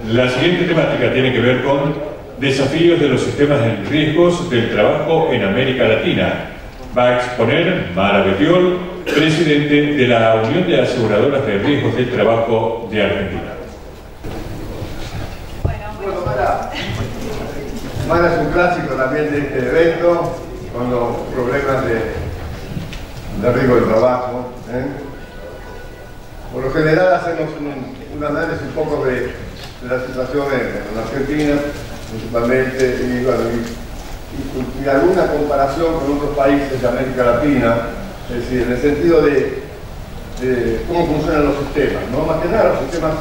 La siguiente temática tiene que ver con desafíos de los sistemas de riesgos del trabajo en América Latina. Va a exponer Mara Betiol, presidente de la Unión de Aseguradoras de Riesgos del Trabajo de Argentina. Bueno, Mara es un clásico también de este evento, con los problemas de riesgo del trabajo. Por lo general hacemos un análisis un poco de la situación en Argentina, principalmente, y alguna comparación con otros países de América Latina, es decir, en el sentido de cómo funcionan los sistemas, ¿no? Más que nada los sistemas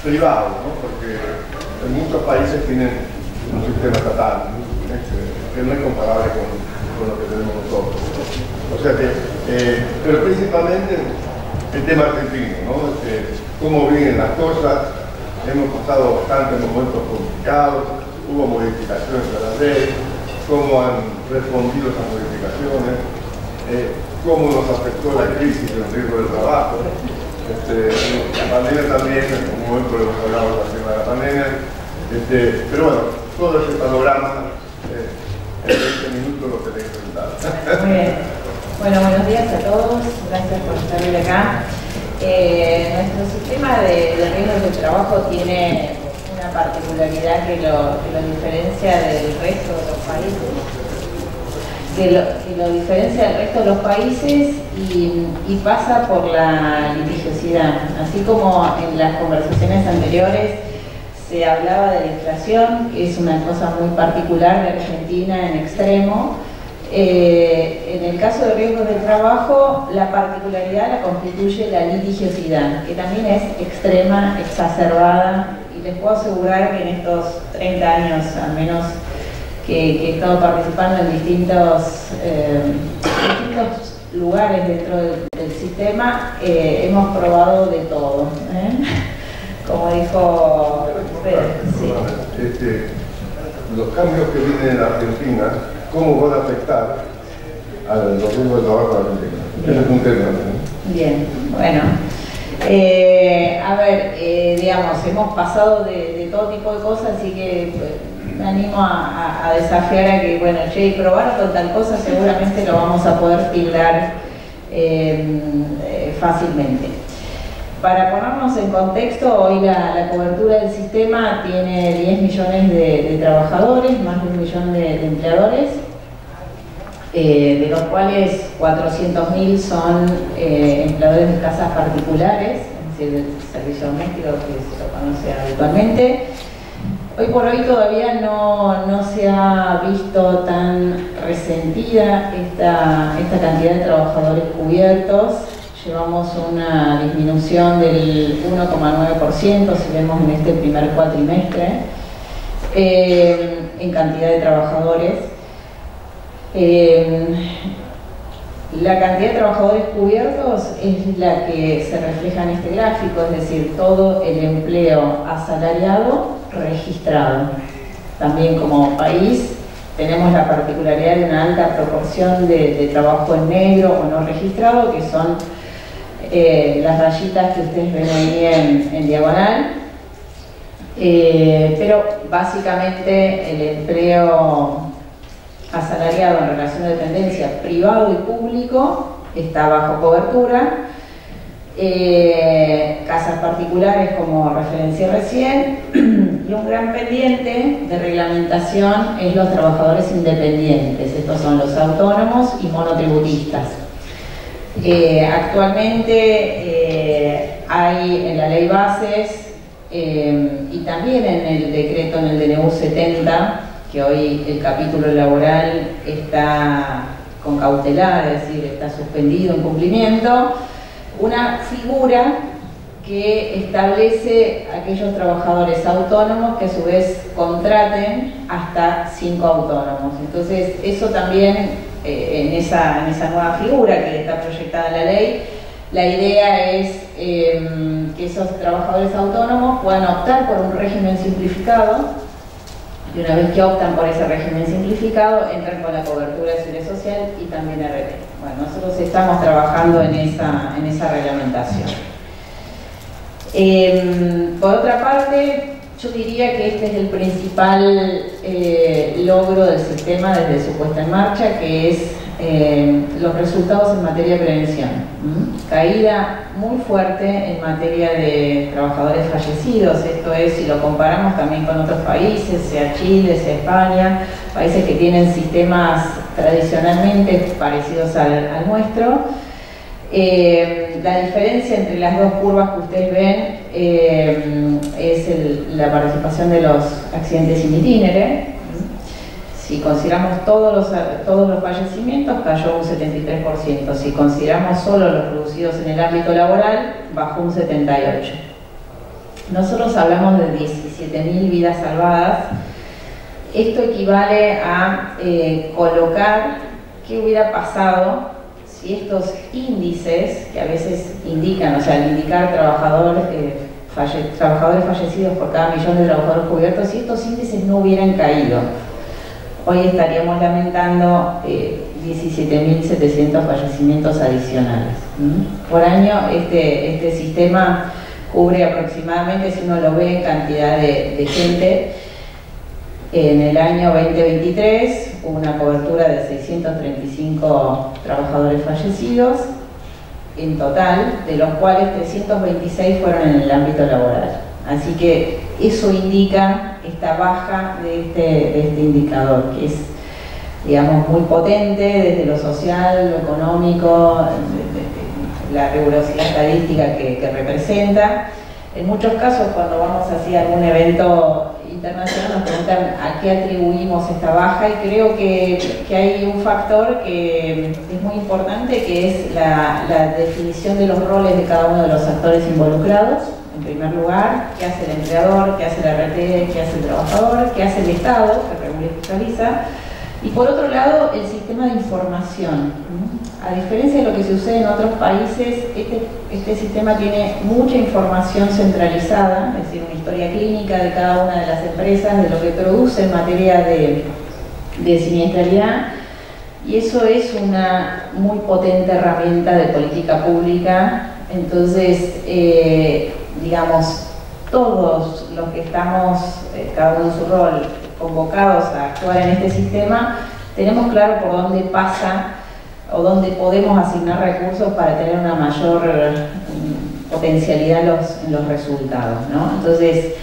privados, ¿no? Porque en muchos países tienen un sistema estatal, que no es comparable con lo que tenemos nosotros. O sea que, pero principalmente el tema argentino, ¿no? Cómo vienen las cosas. Hemos pasado bastantes momentos complicados, hubo modificaciones a la ley, cómo han respondido esas modificaciones, cómo nos afectó la crisis del riesgo del trabajo. La pandemia también, en un momento hemos hablado del tema de la pandemia, pero bueno, todo ese panorama en 20 minutos lo tenéis que contar. Muy bien. Bueno, buenos días a todos, gracias por estar hoy acá. Nuestro sistema de riesgos del trabajo tiene una particularidad que lo diferencia del resto de los países, y pasa por la litigiosidad. Así como en las conversaciones anteriores se hablaba de la inflación, que es una cosa muy particular de Argentina en extremo. En el caso de riesgos del trabajo, la particularidad la constituye la litigiosidad, que también es extrema, exacerbada, y les puedo asegurar que en estos 30 años, al menos, que he estado participando en distintos lugares dentro del sistema, hemos probado de todo, como dijo Pedro. Sí. Los cambios que vienen en Argentina, ¿cómo van a afectar a los riesgos de trabajo de Argentina? Ese es un tema, ¿no? Bien, bueno. A ver, digamos, hemos pasado de todo tipo de cosas, así que me animo a desafiar a que, bueno, probar con tal cosa, seguramente lo vamos a poder tildar fácilmente. Para ponernos en contexto, hoy la cobertura del sistema tiene 10 millones de trabajadores, más de 1 millón de empleadores, de los cuales 400.000 son empleadores de casas particulares, es decir, del servicio doméstico que se lo conoce habitualmente. Hoy por hoy todavía no se ha visto tan resentida esta cantidad de trabajadores cubiertos. Llevamos una disminución del 1,9% si vemos en este primer cuatrimestre en cantidad de trabajadores. La cantidad de trabajadores cubiertos es la que se refleja en este gráfico, es decir, todo el empleo asalariado registrado. También como país tenemos la particularidad de una alta proporción de trabajo en negro o no registrado, que son las rayitas que ustedes ven ahí en diagonal, pero básicamente el empleo asalariado en relación de dependencia privado y público está bajo cobertura. Casas particulares, como referencié recién, y un gran pendiente de reglamentación es los trabajadores independientes. Estos son los autónomos y monotributistas. Actualmente hay en la ley bases y también en el decreto, en el DNU 70, que hoy el capítulo laboral está con cautelar, es decir, está suspendido en cumplimiento, una figura que establece aquellos trabajadores autónomos que a su vez contraten hasta 5 autónomos. Entonces, eso también, en esa nueva figura que está proyectada en la ley, la idea es que esos trabajadores autónomos puedan optar por un régimen simplificado, y una vez que optan por ese régimen simplificado, entran con la cobertura de seguridad social y también RT. Bueno, nosotros estamos trabajando en esa reglamentación. Por otra parte, yo diría que este es el principal logro del sistema desde su puesta en marcha, que es los resultados en materia de prevención. Caída muy fuerte en materia de trabajadores fallecidos, esto es, si lo comparamos también con otros países, sea Chile, sea España, países que tienen sistemas tradicionalmente parecidos al nuestro. La diferencia entre las dos curvas que ustedes ven es la participación de los accidentes in itinere. Si consideramos todos los fallecimientos, cayó un 73%. Si consideramos solo los producidos en el ámbito laboral, bajó un 78%. Nosotros hablamos de 17.000 vidas salvadas. Esto equivale a colocar qué hubiera pasado si estos índices, que a veces indican, o sea, al indicar trabajadores fallecidos por cada millón de trabajadores cubiertos, si estos índices no hubieran caído. Hoy estaríamos lamentando 17.700 fallecimientos adicionales. Por año este sistema cubre aproximadamente, si uno lo ve en cantidad de gente, en el año 2023 hubo una cobertura de 635 trabajadores fallecidos en total, de los cuales 326 fueron en el ámbito laboral. Así que eso indica esta baja de este indicador, que es, digamos, muy potente desde lo social, lo económico, la rigurosidad estadística que representa. En muchos casos, cuando vamos hacia algún evento internacional, nos preguntan a qué atribuimos esta baja, y creo que hay un factor que es muy importante, que es la definición de los roles de cada uno de los actores involucrados. En primer lugar, qué hace el empleador, qué hace la RT, qué hace el trabajador, qué hace el Estado, que regula y fiscaliza. Y por otro lado, el sistema de información. A diferencia de lo que sucede en otros países, este sistema tiene mucha información centralizada, es decir, una historia clínica de cada una de las empresas, de lo que produce en materia de siniestralidad, y eso es una muy potente herramienta de política pública. Entonces, digamos, todos los que estamos, cada uno en su rol, convocados a actuar en este sistema, tenemos claro por dónde pasa o dónde podemos asignar recursos para tener una mayor potencialidad en los resultados, ¿no? Entonces,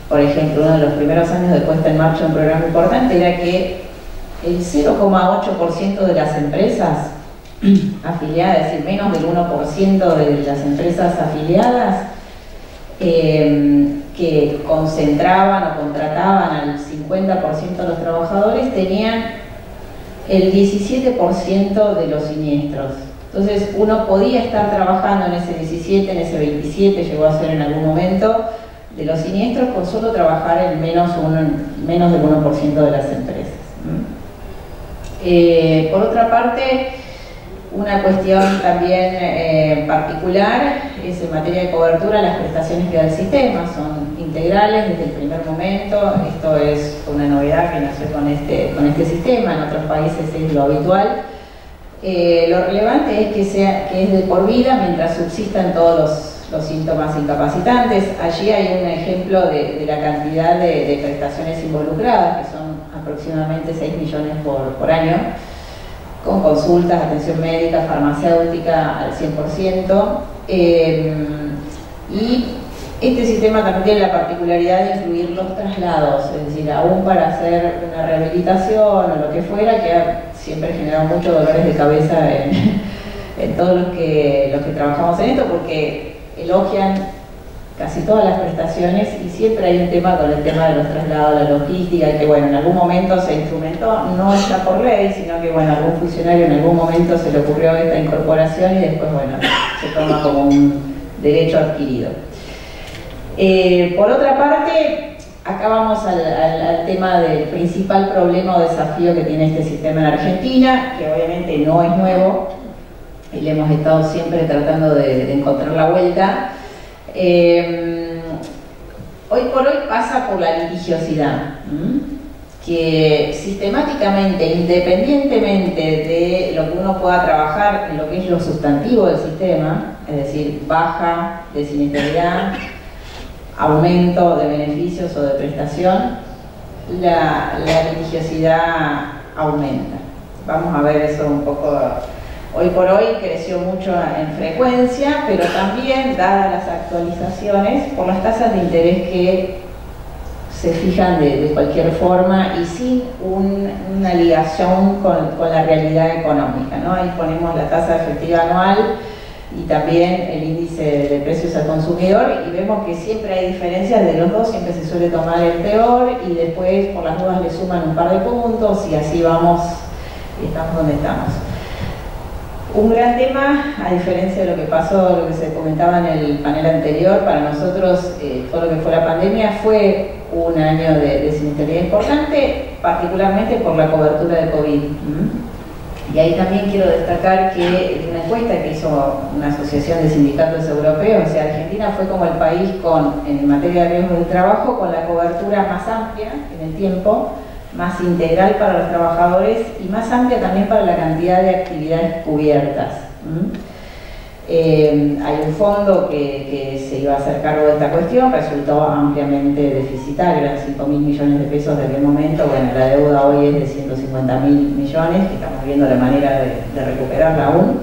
por ejemplo, uno de los primeros años de puesta en marcha de un programa importante era que el 0,8% de las empresas afiliadas, es decir, menos del 1% de las empresas afiliadas, que concentraban o contrataban al 50% de los trabajadores, tenían el 17% de los siniestros. Entonces uno podía estar trabajando en ese 17, en ese 27, llegó a ser en algún momento, de los siniestros, con solo trabajar en menos del 1% de las empresas. Por otra parte, una cuestión también particular es en materia de cobertura. Las prestaciones que da el sistema son integrales desde el primer momento. Esto es una novedad que nació con este sistema, en otros países es lo habitual. Lo relevante es que es de por vida mientras subsistan todos los síntomas incapacitantes. Allí hay un ejemplo de la cantidad de prestaciones involucradas, que son aproximadamente 6 millones por año, con consultas, atención médica, farmacéutica al 100%. Y este sistema también tiene la particularidad de incluir los traslados, es decir, aún para hacer una rehabilitación o lo que fuera, que ha siempre generado muchos dolores de cabeza en todos los que trabajamos en esto, porque elogian casi todas las prestaciones y siempre hay un tema con el tema de los traslados, la logística, que bueno, en algún momento se instrumentó, no está por ley, sino que bueno, algún funcionario en algún momento se le ocurrió esta incorporación y después bueno, se toma como un derecho adquirido. Por otra parte, acá vamos al tema del principal problema o desafío que tiene este sistema en Argentina, que obviamente no es nuevo, y le hemos estado siempre tratando de encontrar la vuelta. Hoy por hoy pasa por la litigiosidad, que sistemáticamente, independientemente de lo que uno pueda trabajar en lo que es lo sustantivo del sistema, es decir, baja de siniestralidad, aumento de beneficios o de prestación, la litigiosidad aumenta. Vamos a ver eso un poco. Hoy por hoy creció mucho en frecuencia, pero también, dadas las actualizaciones, por las tasas de interés que se fijan de cualquier forma y sin una ligación con la realidad económica, ¿no? Ahí ponemos la tasa efectiva anual y también el índice de precios al consumidor, y vemos que siempre hay diferencias de los dos, siempre se suele tomar el peor y después por las dudas le suman un par de puntos y así vamos y estamos donde estamos. Un gran tema, a diferencia de lo que pasó, lo que se comentaba en el panel anterior, para nosotros todo lo que fue la pandemia fue un año de siniestralidad importante, particularmente por la cobertura de COVID. Y ahí también quiero destacar que una encuesta que hizo una asociación de sindicatos europeos, o sea, Argentina fue como el país en materia de riesgos de trabajo con la cobertura más amplia en el tiempo, más integral para los trabajadores y más amplia también para la cantidad de actividades cubiertas. Hay un fondo que se iba a hacer cargo de esta cuestión, resultó ampliamente deficitario, eran 5.000 millones de pesos de aquel momento. Bueno, la deuda hoy es de 150.000 millones, que estamos viendo la manera de recuperarla aún.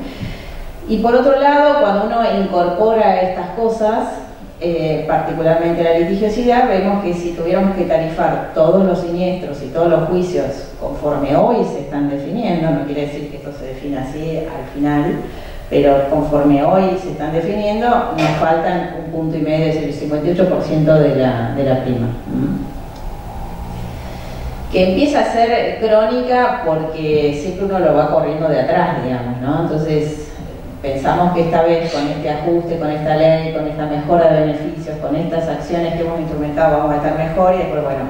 Y por otro lado, cuando uno incorpora estas cosas, particularmente la litigiosidad, vemos que si tuviéramos que tarifar todos los siniestros y todos los juicios conforme hoy se están definiendo, no quiere decir que esto se defina así al final, pero conforme hoy se están definiendo, nos faltan 1,5 puntos, es decir, el 58% de la prima. Que empieza a ser crónica porque siempre uno lo va corriendo de atrás, digamos, ¿no? Entonces, pensamos que esta vez con este ajuste, con esta ley, con esta mejora de beneficios, con estas acciones que hemos instrumentado vamos a estar mejor y después, bueno,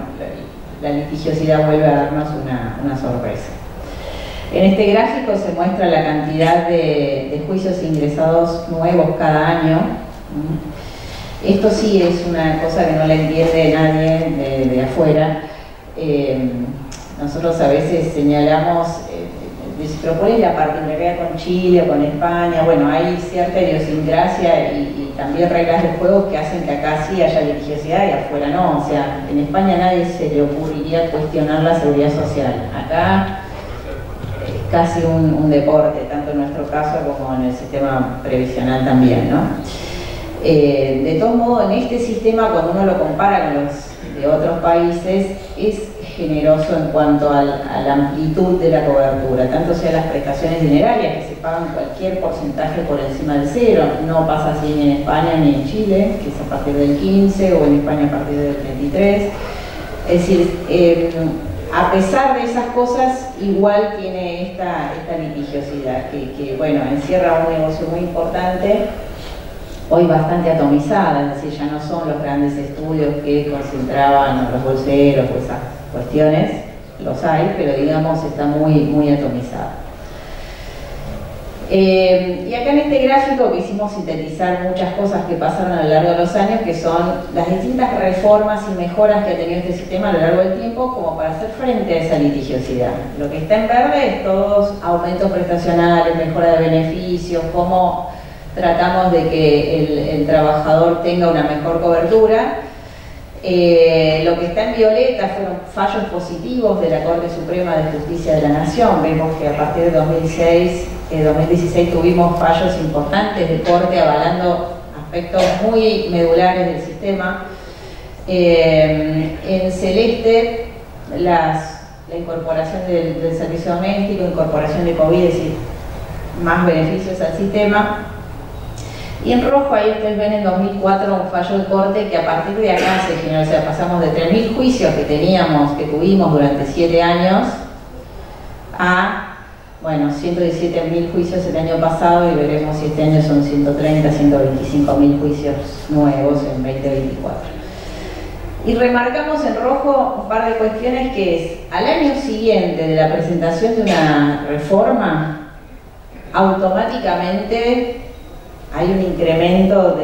la litigiosidad vuelve a darnos una sorpresa. En este gráfico se muestra la cantidad de juicios ingresados nuevos cada año. Esto sí es una cosa que no la entiende nadie de afuera. Nosotros a veces señalamos, pero ¿cuál es la particularidad con Chile o con España? Bueno, hay cierta idiosincrasia y también reglas de juego que hacen que acá sí haya litigiosidad y afuera no. O sea, en España a nadie se le ocurriría cuestionar la seguridad social. Acá es casi un deporte, tanto en nuestro caso como en el sistema previsional también, ¿no? De todos modos, en este sistema, cuando uno lo compara con los de otros países, es generoso en cuanto a la amplitud de la cobertura, tanto sea las prestaciones dinerarias, que se pagan cualquier porcentaje por encima del 0, no pasa así ni en España ni en Chile, que es a partir del 15, o en España a partir del 33. Es decir, a pesar de esas cosas, igual tiene esta litigiosidad, que bueno, encierra un negocio muy importante, hoy bastante atomizada, es decir, ya no son los grandes estudios que concentraban los bolseros o esas cuestiones, los hay, pero digamos está muy atomizada. Y acá en este gráfico quisimos sintetizar muchas cosas que pasaron a lo largo de los años, que son las distintas reformas y mejoras que ha tenido este sistema a lo largo del tiempo como para hacer frente a esa litigiosidad. Lo que está en verde es todos aumentos prestacionales, mejora de beneficios, cómo tratamos de que el trabajador tenga una mejor cobertura. Lo que está en violeta fueron fallos positivos de la Corte Suprema de Justicia de la Nación. Vemos que a partir de 2016 tuvimos fallos importantes de Corte avalando aspectos muy medulares del sistema. En celeste, la incorporación del servicio doméstico, incorporación de COVID, es decir, más beneficios al sistema. Y en rojo ahí ustedes ven en 2004 un fallo de corte que a partir de acá se generó, o sea, pasamos de 3.000 juicios que tuvimos durante 7 años a, bueno, 117.000 juicios el año pasado y veremos si este año son 130, 125.000 juicios nuevos en 2024. Y remarcamos en rojo un par de cuestiones que es, al año siguiente de la presentación de una reforma, automáticamente hay un incremento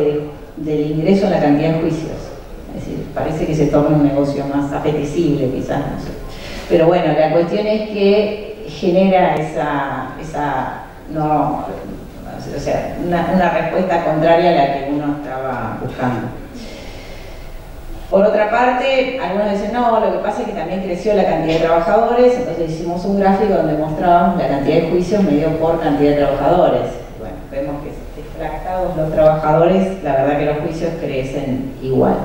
del ingreso en la cantidad de juicios. Es decir, parece que se torna un negocio más apetecible quizás, no sé. Pero bueno, la cuestión es que genera una respuesta contraria a la que uno estaba buscando. Por otra parte, algunos dicen, no, lo que pasa es que también creció la cantidad de trabajadores, entonces hicimos un gráfico donde mostrábamos la cantidad de juicios medido por cantidad de trabajadores. Bueno, vemos que fractados los trabajadores, la verdad que los juicios crecen igual.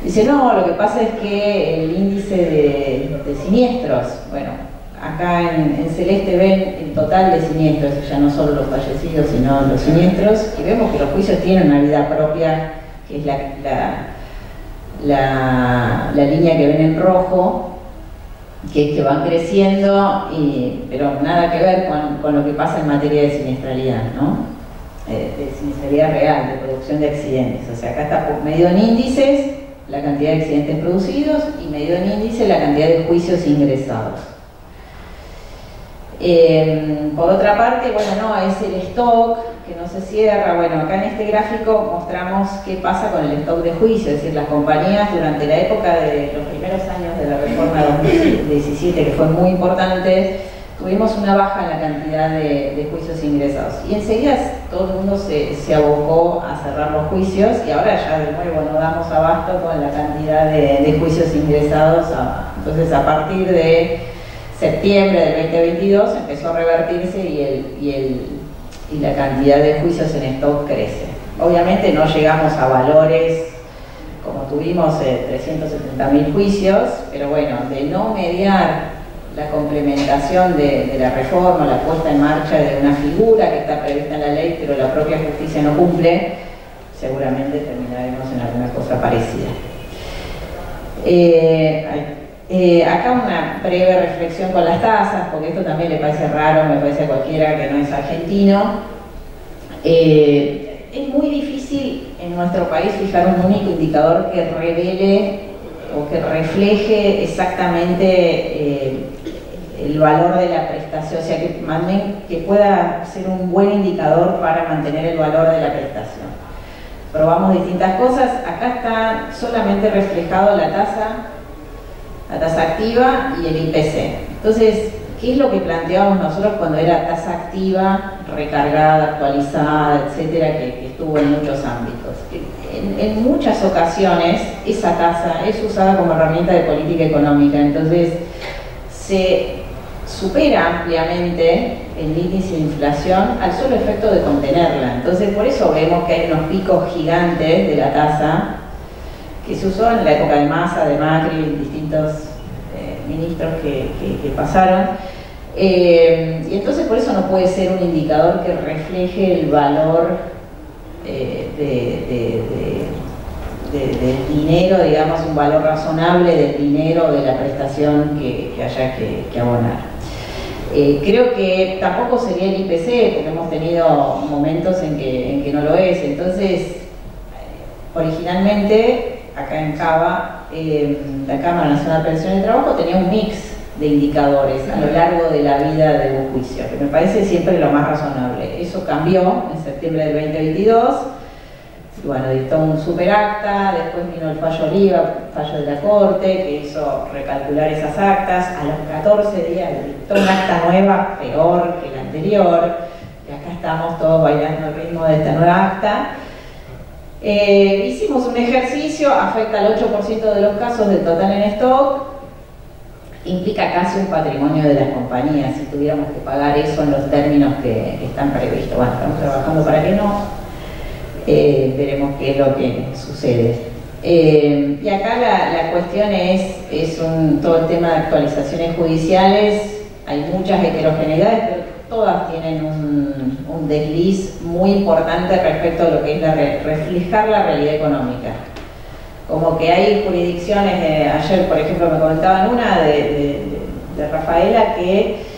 Dice, no, lo que pasa es que el índice de siniestros, bueno, acá en celeste ven el total de siniestros, ya no solo los fallecidos, sino los siniestros, y vemos que los juicios tienen una vida propia, que es la línea que ven en rojo, que es que van creciendo, pero nada que ver con lo que pasa en materia de siniestralidad, ¿no? De siniestralidad real, de producción de accidentes. O sea, acá está medido en índices la cantidad de accidentes producidos y medido en índice la cantidad de juicios ingresados. Por otra parte, bueno, no, es el stock que no se cierra. Bueno, acá en este gráfico mostramos qué pasa con el stock de juicios, es decir, las compañías durante la época de los primeros años de la reforma de 2017, que fue muy importante, tuvimos una baja en la cantidad de juicios ingresados. Y enseguida todo el mundo se abocó a cerrar los juicios y ahora ya de nuevo no damos abasto con la cantidad de juicios ingresados. Entonces, a partir de septiembre del 2022 empezó a revertirse y la cantidad de juicios en stock crece. Obviamente no llegamos a valores como tuvimos 370.000 juicios, pero bueno, de no mediar la complementación de la reforma, la puesta en marcha de una figura que está prevista en la ley, pero la propia justicia no cumple, seguramente terminaremos en alguna cosa parecida. Acá una breve reflexión con las tasas, porque esto también le parece raro, me parece a cualquiera que no es argentino. Es muy difícil en nuestro país fijar un único indicador que revele o que refleje exactamente el valor de la prestación, o sea, que pueda ser un buen indicador para mantener el valor de la prestación. Probamos distintas cosas, acá está solamente reflejado la tasa activa y el IPC. Entonces, ¿qué es lo que planteábamos nosotros cuando era tasa activa, recargada, actualizada, etcétera, que estuvo en muchos ámbitos? En muchas ocasiones esa tasa es usada como herramienta de política económica, entonces se supera ampliamente el índice de inflación al solo efecto de contenerla. Entonces, por eso vemos que hay unos picos gigantes de la tasa que se usó en la época de Massa, de Macri, distintos ministros que pasaron. Y entonces por eso no puede ser un indicador que refleje el valor del dinero, digamos, un valor razonable del dinero, de la prestación que haya que abonar. Creo que tampoco sería el IPC, porque hemos tenido momentos en que no lo es. Entonces, originalmente, acá en CABA, la Cámara Nacional de Pensiones y Trabajo tenía un mix de indicadores a lo largo de la vida de un juicio, que me parece siempre lo más razonable. Eso cambió en septiembre del 2022, y bueno, dictó un superacta, después vino el fallo Oliva, fallo de la Corte, que hizo recalcular esas actas. A los 14 días dictó una acta nueva, peor que la anterior, y acá estamos todos bailando al ritmo de esta nueva acta. Hicimos un ejercicio, afecta al 8% de los casos del total en stock, implica casi un patrimonio de las compañías si tuviéramos que pagar eso en los términos que están previstos. Bueno, estamos trabajando para que no, veremos qué es lo que sucede. Y acá la cuestión es todo el tema de actualizaciones judiciales. Hay muchas heterogeneidades, pero todas tienen un desliz muy importante respecto a lo que es reflejar la realidad económica. Como que hay jurisdicciones, ayer por ejemplo me comentaban una de Rafaela que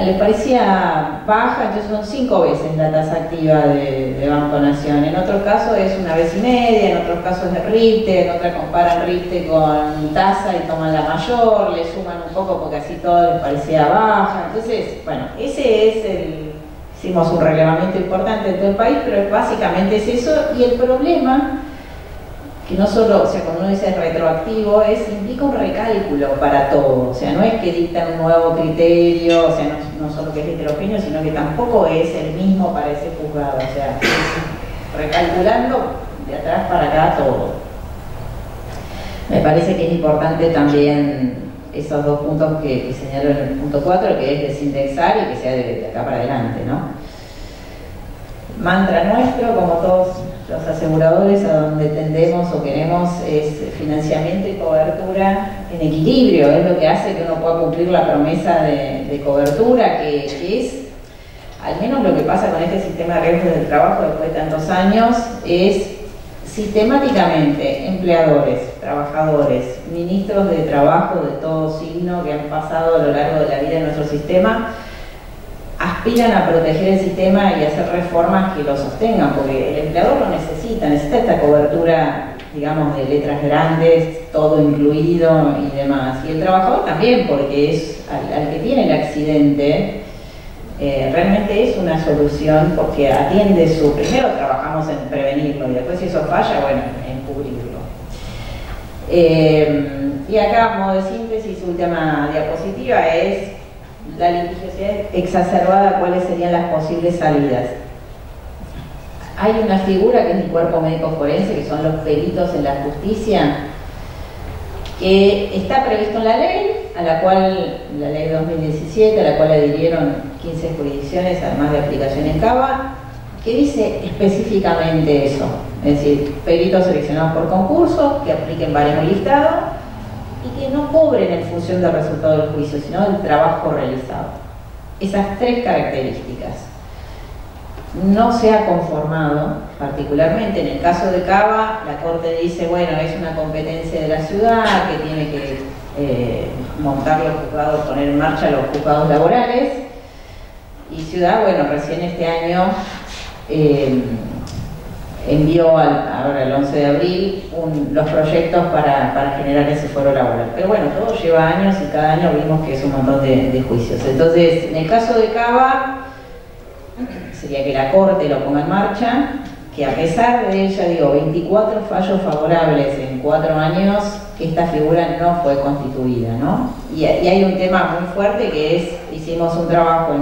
les parecía baja, entonces son 5 veces la tasa activa de Banco Nación. En otros casos es 1,5 veces, en otros casos es RITE, en otra comparan RITE con tasa y toman la mayor, le suman un poco porque así todo les parecía baja. Entonces, bueno, hicimos un relevamiento importante en todo el país, pero básicamente es eso. Y el problema, que no solo, o sea, cuando uno dice retroactivo, implica un recálculo para todo. O sea, no es que dictan un nuevo criterio, o sea, no solo que es heterogéneo, sino que tampoco es el mismo para ese juzgado. O sea, recalculando de atrás para acá todo. Me parece que es importante también esos dos puntos que señalo en el punto 4, que es desindexar y que sea de acá para adelante, ¿no? Mantra nuestro, como todos los aseguradores, a donde tendemos o queremos es financiamiento y cobertura en equilibrio. Es lo que hace que uno pueda cumplir la promesa de cobertura, que es, al menos lo que pasa con este sistema de riesgos del trabajo después de tantos años, es sistemáticamente empleadores, trabajadores, ministros de trabajo de todo signo que han pasado a lo largo de la vida en nuestro sistema, aspiran a proteger el sistema y hacer reformas que lo sostengan, porque el empleador lo necesita esta cobertura, digamos, de letras grandes, todo incluido y demás. Y el trabajador también, porque es al que tiene el accidente, realmente es una solución porque atiende primero trabajamos en prevenirlo y después si eso falla, bueno, en cubrirlo. Y acá, modo de síntesis, última diapositiva, es la litigiosidad exacerbada, cuáles serían las posibles salidas. Hay una figura que es el cuerpo médico forense, que son los peritos en la justicia, que está previsto en la ley, a la cual, la ley 2017, a la cual adhirieron 15 jurisdicciones, además de aplicación en CABA, que dice específicamente eso, es decir, peritos seleccionados por concurso, que apliquen baremo listado, y que no cobren en función del resultado del juicio, sino del trabajo realizado. Esas tres características. No se ha conformado, particularmente en el caso de Cava, la Corte dice, bueno, es una competencia de la ciudad, que tiene que montar los juzgados, poner en marcha los juzgados laborales, y Ciudad, bueno, recién este año envió ahora el 11 de abril los proyectos para generar ese foro laboral. Pero bueno, todo lleva años y cada año vimos que es un montón de juicios. Entonces, en el caso de Cava, sería que la Corte lo ponga en marcha, que a pesar de ella, digo, 24 fallos favorables en 4 años, que esta figura no fue constituida, ¿no? Y hay un tema muy fuerte que es, hicimos un trabajo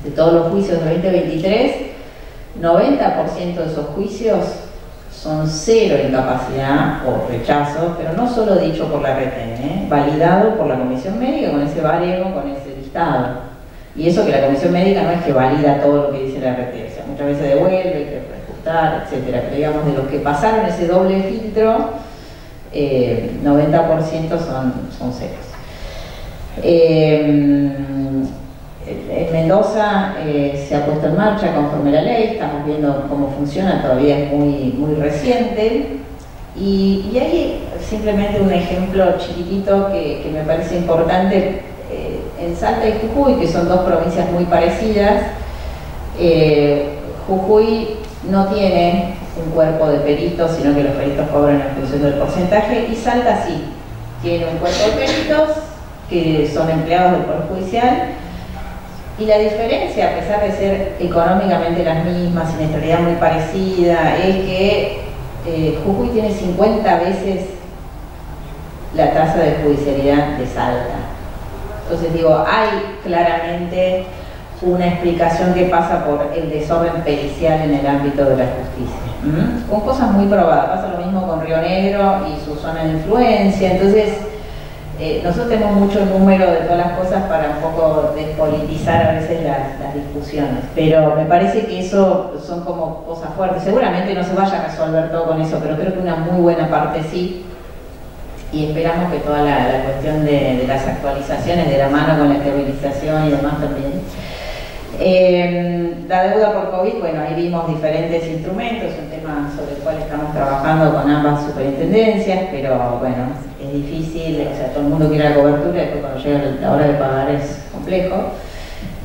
de todos los juicios de 2023, 90% de esos juicios son 0 incapacidad o rechazo, pero no solo dicho por la RT, validado por la Comisión Médica con ese baremo, con ese listado. Y eso que la Comisión Médica no es que valida todo lo que dice la RT, o sea, muchas veces devuelve, hay que reajustar, etcétera. Pero digamos, de los que pasaron ese doble filtro, 90% son ceros. En Mendoza se ha puesto en marcha conforme la ley, estamos viendo cómo funciona, todavía es muy reciente. Y hay simplemente un ejemplo chiquitito que me parece importante. En Salta y Jujuy, que son dos provincias muy parecidas, Jujuy no tiene un cuerpo de peritos, sino que los peritos cobran en función del porcentaje, y Salta sí, tiene un cuerpo de peritos que son empleados del Poder Judicial, y la diferencia, a pesar de ser económicamente las mismas, siniestralidad muy parecida, es que Jujuy tiene 50 veces la tasa de judicialidad de Salta. Entonces digo, hay claramente una explicación que pasa por el desorden pericial en el ámbito de la justicia. Con cosas muy probadas, pasa lo mismo con Río Negro y su zona de influencia. Entonces, nosotros tenemos mucho número de todas las cosas para un poco despolitizar a veces las discusiones, pero me parece que eso son como cosas fuertes. Seguramente no se vaya a resolver todo con eso, pero creo que una muy buena parte sí. Y esperamos que toda la cuestión de las actualizaciones de la mano con la estabilización y demás también. La deuda por COVID, bueno, ahí vimos diferentes instrumentos, un tema sobre el cual estamos trabajando con ambas superintendencias, pero bueno, es difícil, o sea, todo el mundo quiere la cobertura y después cuando llega la hora de pagar es complejo.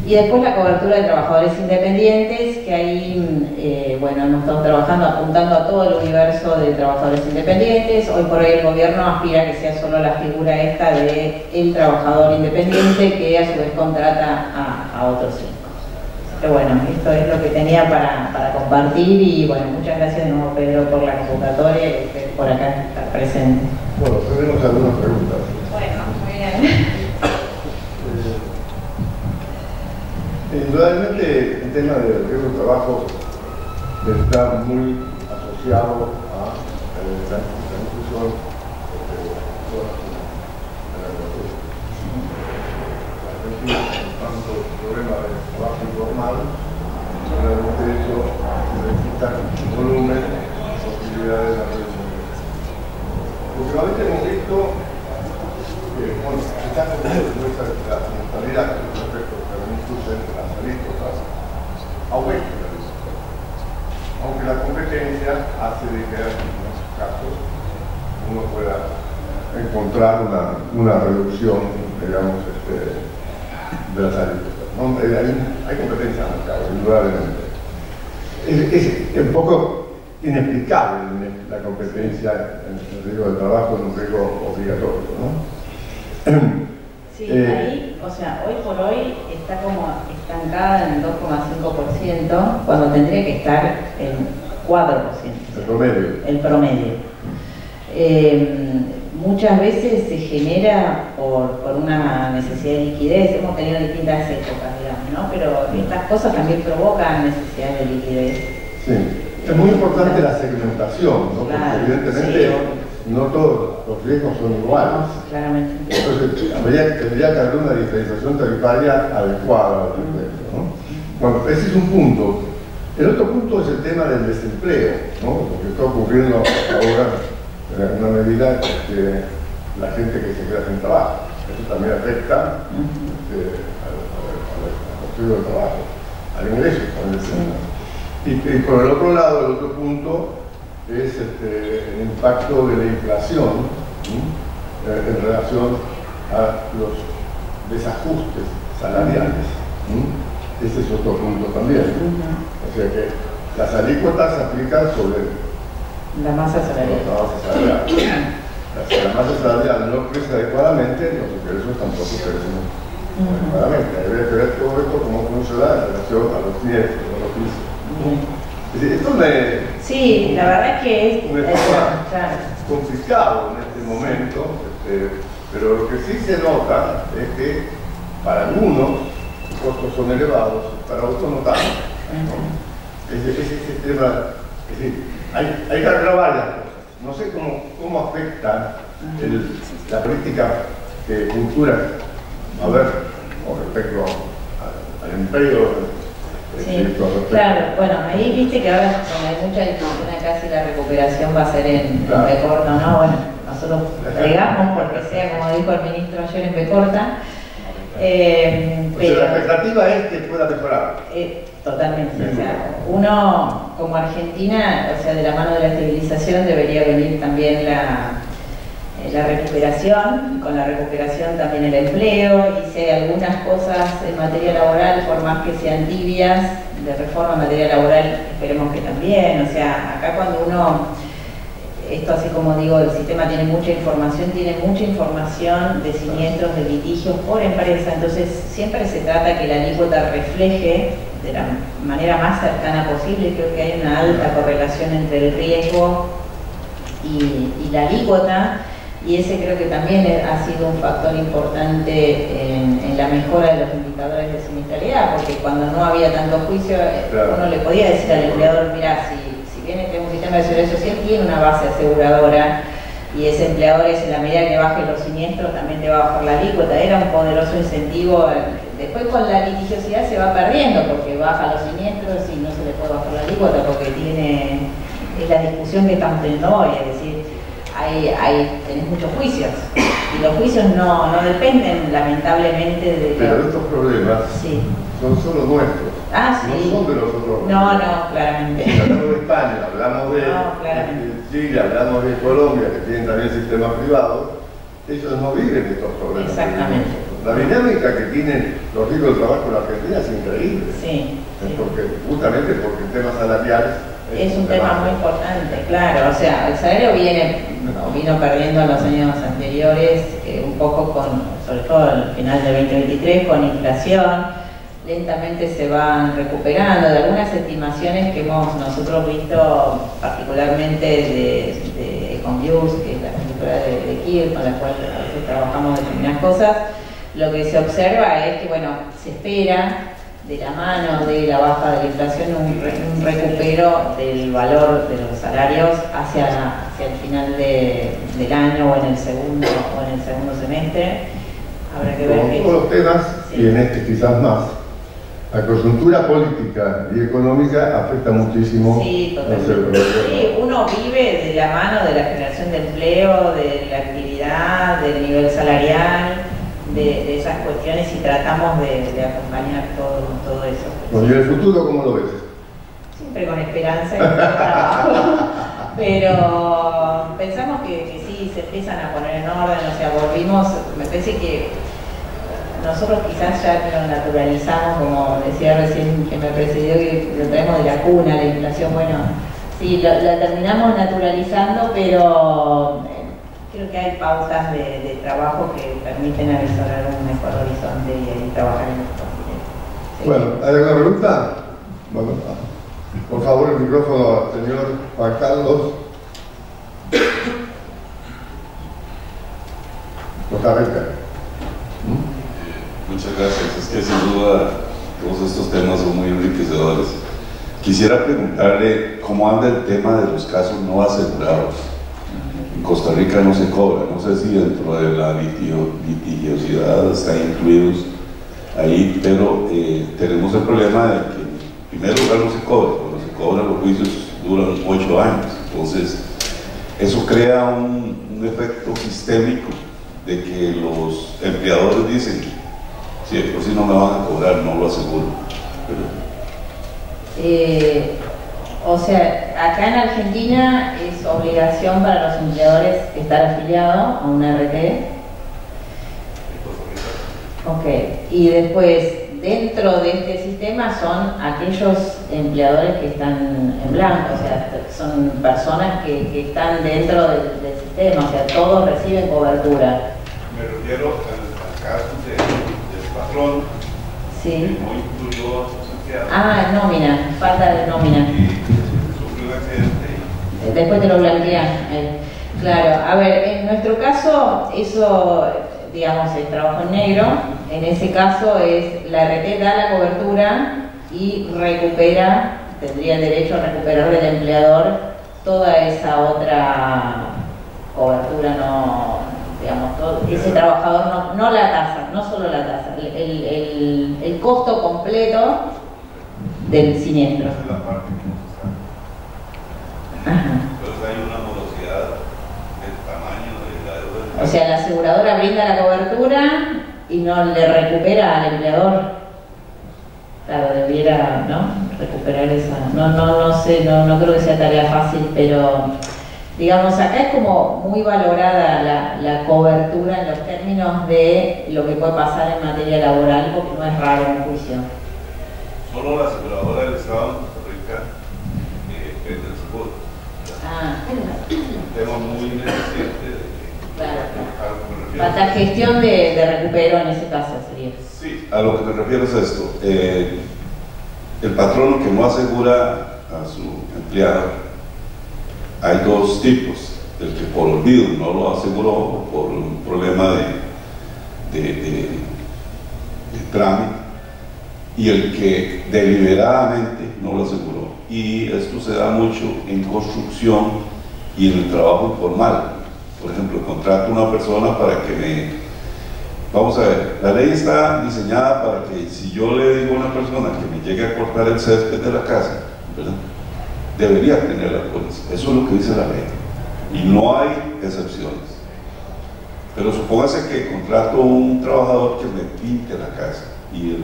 Y después la cobertura de trabajadores independientes, que ahí, bueno, hemos estado trabajando, apuntando a todo el universo de trabajadores independientes. Hoy por hoy el gobierno aspira a que sea solo la figura esta de el trabajador independiente que a su vez contrata a otros 5. Pero bueno, esto es lo que tenía para compartir y bueno, muchas gracias de nuevo Pedro por la convocatoria y por acá estar presente. Bueno, tenemos algunas preguntas. Bueno, muy bien. Indudablemente el tema del riesgo de trabajo está muy asociado a la inclusión necesitan volumen, posibilidades de reducción. Últimamente hemos visto que, bueno, se está corriendo la mortalidad respecto a los incluyen las alícuotas, aumenta la risco. Aunque la competencia hace de que en muchos casos uno pueda encontrar una reducción, digamos, de las alícuotas. ¿No? Hay competencia en el mercado, indudablemente. Es un poco inexplicable la competencia en el riesgo del trabajo en un riesgo obligatorio, ¿no? Sí, ahí, o sea, hoy por hoy está como estancada en el 2,5%, cuando tendría que estar en 4%. El promedio. El promedio. Muchas veces se genera por una necesidad de liquidez. Hemos tenido distintas épocas, digamos, ¿no? Pero estas cosas también provocan necesidad de liquidez. Sí. Es muy importante la segmentación, ¿no? Claro, porque evidentemente no todos los riesgos son iguales. No, claramente. Entonces, tendría que haber una diferenciación tarifaria adecuada al respecto, ¿no? Bueno, ese es un punto. El otro punto es el tema del desempleo, ¿no? Lo que está ocurriendo ahora en una medida que la gente que se queda sin trabajo. Eso también afecta al costo del trabajo, al ingreso también. Y por el otro lado, el otro punto es el impacto de la inflación, ¿sí? En relación a los desajustes salariales. ¿Sí? Ese es otro punto también. O sea que las alícuotas se aplican sobre la masa salarial. Si la masa salarial no crece adecuadamente, los ingresos tampoco crecen adecuadamente. Hay que ver todo esto cómo funciona en relación a los nietos, a los hijos. Esto sí, la verdad es que es complicado en este momento, pero lo que sí se nota es que para algunos los costos son elevados, para otros no tanto. Ese tema, es decir, hay que arreglar varias cosas. No sé cómo afecta la política de cultura, a ver, con respecto al empleo. Sí, claro, bueno, ahí viste que ahora hay mucha discusión acá si la recuperación va a ser en B-corta o no. Bueno, nosotros plegamos porque sea, como dijo el ministro ayer, en B-corta. Pero la expectativa es que pueda mejorar. Totalmente. O sea, uno como Argentina, o sea, de la mano de la estabilización debería venir también la recuperación, con la recuperación también el empleo, y si hay algunas cosas en materia laboral, por más que sean tibias, de reforma en materia laboral, esperemos que también. O sea, acá cuando uno, esto así como digo, el sistema tiene mucha información de siniestros, de litigios por empresa, entonces siempre se trata que la alícuota refleje de la manera más cercana posible. Creo que hay una alta correlación entre el riesgo y la alícuota. Y ese creo que también ha sido un factor importante en la mejora de los indicadores de siniestralidad, porque cuando no había tanto juicio, uno le podía decir al empleador, mira, si bien este es un sistema de seguridad social, tiene una base aseguradora, y ese empleador en la medida que baje los siniestros también te va a bajar la alícuota. Era un poderoso incentivo. Después con la litigiosidad se va perdiendo, porque baja los siniestros y no se le puede bajar la alícuota, porque es la discusión que estamos teniendo hoy, es decir, tenés muchos juicios, y los juicios no dependen lamentablemente de... Pero estos problemas son solo nuestros, no son de los otros. No, claramente. Si hablamos de España, hablamos de Chile, hablamos de Colombia, que tienen también sistemas privados, ellos no viven estos problemas. Exactamente. La dinámica que tienen los riesgos del trabajo en la Argentina es increíble. Justamente porque el tema salarial es un tema muy importante, claro. O sea, el salario vino perdiendo en los años anteriores, un poco sobre todo al final del 2023, con inflación. Lentamente se van recuperando de algunas estimaciones que hemos nosotros visto, particularmente de Econviews, que es la consultora de Kiel, con la cual trabajamos determinadas cosas. Lo que se observa es que, bueno, se espera de la mano de la baja de la inflación un recupero del valor de los salarios hacia el final del año o en el segundo semestre. Habrá que ver todos los temas, y en este quizás más, la coyuntura política y económica afecta muchísimo. Sí, totalmente. Sí, uno vive de la mano de la generación de empleo, de la actividad, del nivel salarial, de esas cuestiones y tratamos de acompañar todo eso. Bueno, ¿y el futuro cómo lo ves? Siempre con esperanza y con trabajo. Pero pensamos que sí, se empiezan a poner en orden, o sea, volvimos, me parece que nosotros quizás ya lo naturalizamos, como decía recién que me precedió, que lo traemos de la cuna, la inflación, bueno, sí, la terminamos naturalizando, pero creo que hay pautas de trabajo que permiten avisorar un mejor horizonte y trabajar en esto. Sí. Bueno, ¿hay alguna pregunta? Bueno, por favor, el micrófono al señor Juan Carlos. Costa Rica. Muchas gracias. Es que sin duda todos estos temas son muy enriquecedores. Quisiera preguntarle cómo anda el tema de los casos no asegurados. En Costa Rica no se cobra, no sé si dentro de la litigiosidad están incluidos ahí, pero tenemos el problema de que en primer lugar no se cobra, cuando se cobran los juicios duran 8 años, entonces eso crea un efecto sistémico de que los empleadores dicen, si de por sí no me van a cobrar, no lo aseguro. O sea, acá en Argentina es obligación para los empleadores estar afiliados a una RT. Ok, y después dentro de este sistema son aquellos empleadores que están en blanco, o sea, son personas que están dentro del sistema, o sea, todos reciben cobertura. Me refiero al caso del patrón, sí, que no incluyó a sus empleados. Ah, nómina, falta de nómina. Y sufrió un accidente. Después te lo blanquean. Claro, a ver, en nuestro caso, eso, digamos, es trabajo en negro. En ese caso es la RT da la cobertura y recupera, tendría el derecho a recuperar del empleador toda esa otra cobertura, no, digamos, todo, ese trabajador, no la tasa, no solo la tasa, el costo completo del siniestro. Esa es la parte que nos está. Ajá. Entonces hay una morosidad del tamaño de la deuda. O sea, la aseguradora brinda la cobertura y no le recupera al empleador. Claro, debiera, ¿no?, recuperar esa. No sé, no creo que sea tarea fácil, pero digamos, acá es como muy valorada la cobertura en los términos de lo que puede pasar en materia laboral, porque no es raro un juicio. Solo la aseguradora del Estado de Costa Rica vende el seguro. Un tema muy ineficiente de claro. Falta gestión de recupero en ese caso sería. Sí, a lo que me refiero es esto. El patrono que no asegura a su empleado, hay dos tipos: el que por olvido no lo aseguró o por un problema de trámite, y el que deliberadamente no lo aseguró. Y esto se da mucho en construcción y en el trabajo informal. Por ejemplo, contrato a una persona para que me... Vamos a ver, la ley está diseñada para que si yo le digo a una persona que me llegue a cortar el césped de la casa, ¿verdad?, debería tener la póliza. Eso es lo que dice la ley. Y no hay excepciones. Pero supóngase que contrato a un trabajador que me pinte la casa y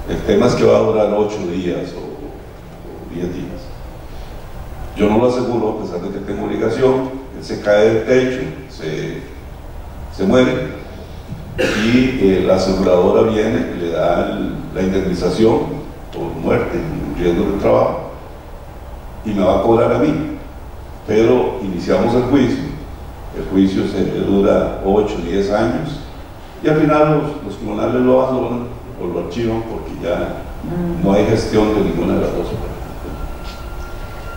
el tema es que va a durar 8 días o 10 días. Yo no lo aseguro a pesar de que tengo obligación. Él se cae del techo, se muere y la aseguradora viene y le da la indemnización por muerte, riesgo de trabajo, y me va a cobrar a mí. Pero iniciamos el juicio se dura 8 o 10 años y al final los tribunales lo abandonan o lo archivan porque ya no hay gestión de ninguna de las dos.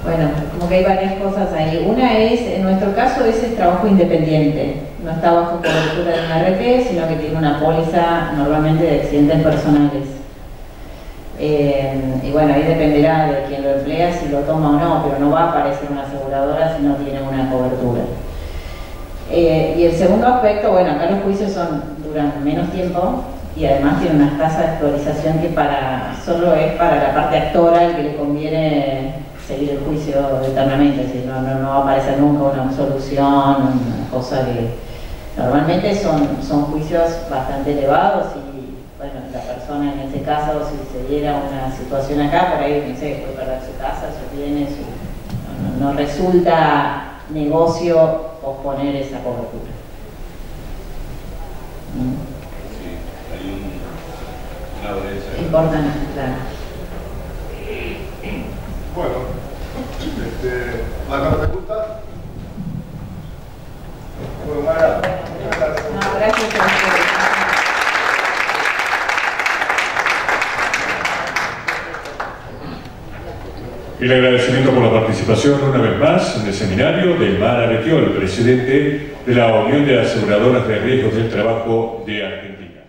Bueno, como que hay varias cosas ahí. Una es, en nuestro caso, ese es trabajo independiente. No está bajo cobertura de una RT, sino que tiene una póliza normalmente de accidentes personales. Y bueno, ahí dependerá de quien lo emplea, si lo toma o no, pero no va a aparecer una aseguradora si no tiene una cobertura. Y el segundo aspecto, bueno, acá los juicios duran menos tiempo, y además tiene unas tasas de actualización que solo es para la parte actoral que le conviene seguir el juicio eternamente, es decir, no va a aparecer nunca una solución, una cosa que normalmente son juicios bastante elevados y bueno, la persona en ese caso, si se diera una situación acá, por ahí, no sé, puede perder su casa, sus bienes, no resulta negocio posponer esa cobertura. Sí, hay una brecha. Importante, claro. Bueno, ¿más preguntas? Bueno, Mara, muchas gracias. No, gracias a ustedes. El agradecimiento por la participación una vez más en el seminario de Mara Betiol, presidente de la Unión de Aseguradoras de Riesgos del Trabajo de Argentina.